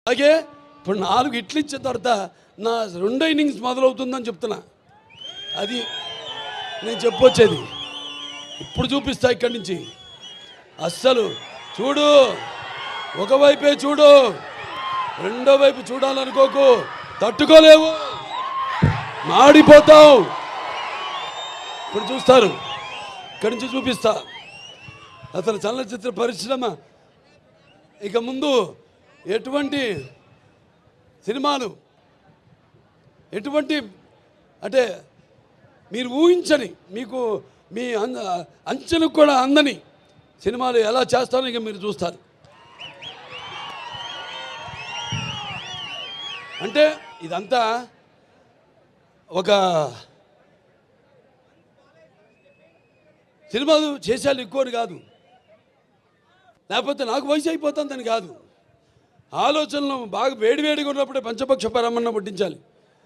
అలాగే ఇప్పుడు 4 ఇట్లు ఇచ్చిన తర్వాత నా 2 ఇన్నింగ్స్ మొదలవుతుందని చెప్తున్నా. అది నేను చెప్పొచ్చేది. ఇప్పుడు చూపిస్తా ఇక్కడి నుంచి. అస్సలు చూడు, ఒకవైపే చూడు, రెండో వైపు చూడాలనుకోకు, తట్టుకోలేవు, మాడిపోతావు. ఇప్పుడు చూస్తారు, ఇక్కడి నుంచి చూపిస్తా. అసలు చలనచిత్ర పరిశ్రమ ఇక ముందు ఎటువంటి సినిమాలు, ఎటువంటి అంటే మీరు ఊహించని, మీకు మీ అంచనకు కూడా అందని సినిమాలు ఎలా చేస్తారో ఇక మీరు చూస్తారు. అంటే ఇదంతా ఒక సినిమాలు చేసేయాలి ఎక్కువని కాదు, లేకపోతే నాకు వయసు అయిపోతుందని కాదు. ఆలోచనలు బాగా వేడివేడిగా ఉన్నప్పుడే పంచపక్ష పరమన్న పుట్టించాలి.